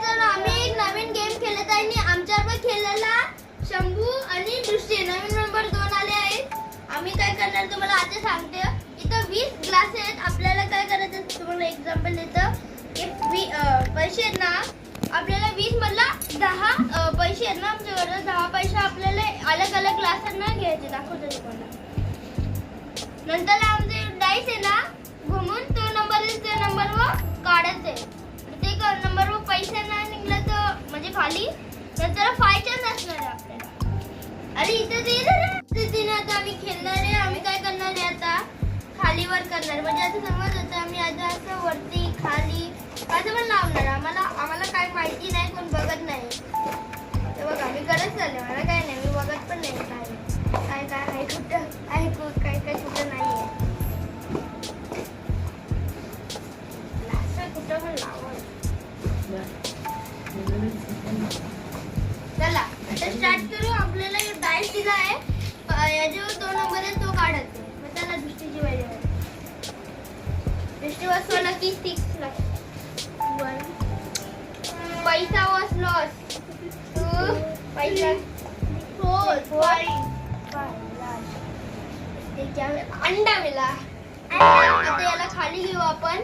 तर आम्ही एक नवीन गेम खेळत आहे आणि आमच्याबरोबर खेळलेला शंभू आणि दृष्टी नवीन नंबर 2 आले आहेत. आम्ही काय करणार तुम्हाला आता सांगते. इथं 20 ग्लास आहेत. आपल्याला काय करायचं तुम्हाला एक्झाम्पल देतं. पैसे आहेत ना आपल्याला 20 मधला 10 पैसे आहेत ना आमच्याकडे 10 पैसे आपल्याला अलग अलग ग्लासांना घ्यायचे. दाखवतो तुम्हाला. नंतर आमचे डाईस आहे ना घुमून तो नंबर त्या नंबरवर काढायचे. ते नंबरवर पैसे नाही निघला तर म्हणजे खाली नंतर 5 चान्स असणार आहे आपल्याला. आणि इथे ते आता आम्ही खेळणार आहे. आम्ही काय करणार आहे आता खालीवर करणार म्हणजे आता समज होतं आम्ही आता असं वरती खाली असं पण लावणार. आम्हाला काय माहिती नाही कोण बघत नाही. ते बघा मी करत चालले. मला काय नाही मी बघत पण नाही काय काय आहे कुठं आहे काय काय कुठं नाही आहे. कुठं पण लावलं. चला आता स्टार्ट करू. आपल्याला डायस दिला आहे. याच्यावर 2 नंबर आहे तो काढायचा. मग त्याला दृष्टीची वेळ आहे. दृष्टी वाचवायला की 6 ला 1 पैसा was lost 2 पैसा 4 अंडा मिला. आता याला खाली घेऊ आपण.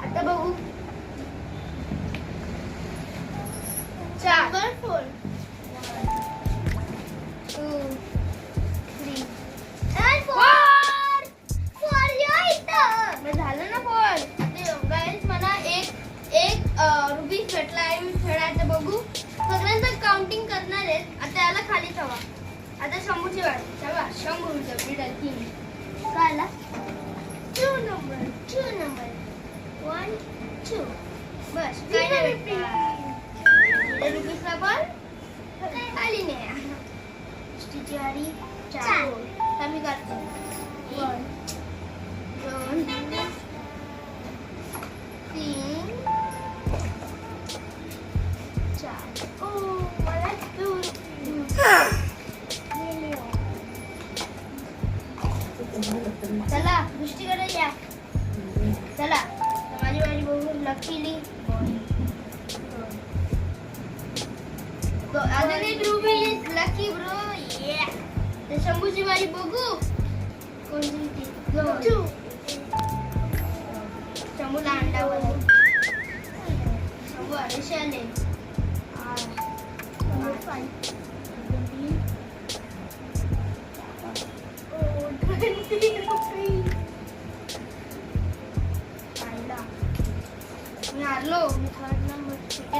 आता बघू 4 4 2 3 झालं ना 4. गाईज मला एक रुपीज भेटला आहे. मी खेळायचं बघू. सगळ्यांचं काउंटिंग करणार आहेत. आता याला खाली ठेवा. आता शंभूची वाट ठेवा. शंभूचं मिडल 3 काय आला 2 नंबर 1 2 बस काय नाही भेटला. रुपीजला पण खाली नाही. स्टिची वारी 4 कमी करतो 1 2 3 4 ओ मला 2 चला दृष्टीकडे या. चला माझी वारी बघू. लकीली अजून एक रुबी इज लकी ब्रो. ये तर शंभूची वारी बघू. कोणती ती 2 शंभूला अंडा बघू. शंभू आले मी हारलो. मी 3rd नंबर 2nd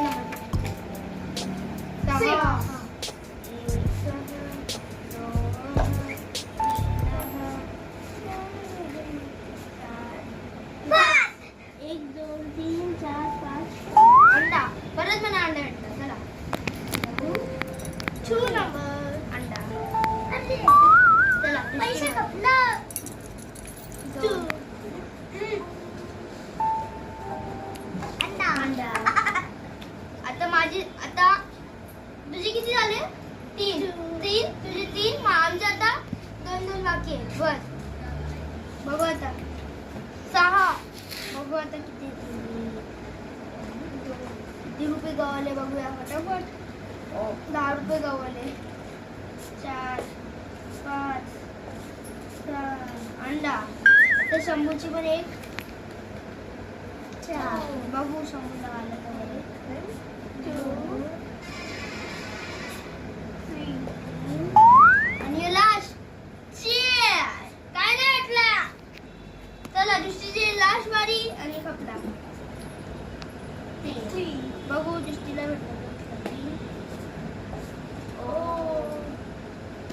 नंबर 1 2 3 4 5 अंडा. परत मला अंडा भेटला. चला 2 नंबर अंडा. चला पैसे कपलं 2 अंडा. आता तुझे किती झाले 3 तुझे 3 आमचे आता 2 बाकी आहेत. बस बघू आता 6 बघू आता किती रुपये गवले बघूया फटाफट. 10 रुपये गवले 4 5 6 अंडा. तर शंभूची पण 1 4 बघू शंभूला आलं तर 2 3 आणि लास्ट 4 काय नाही भेटला. चला दृष्टीची लास्ट वारी आणि खपला 3 बघू दृष्टीला भेटला.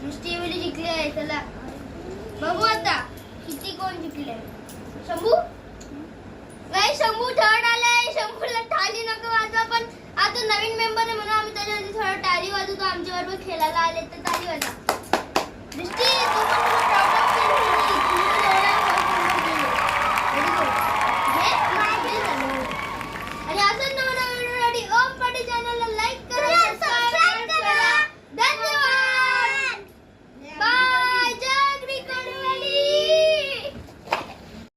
दृष्टी वेळी जिंकली आहे. चला बघू आता किती कोण जिंकले. शंभू नाही शंभू 3rd आलाय. शंभूला टाळी नको वाजवा. पण आता नवीन मेंबर आहे म्हणून आम्ही त्याच्यासाठी थोडं टाळी वाजवतो. आमच्या बरोबर खेळायला आले तर टाळी वाजवा. दृष्टी तू पण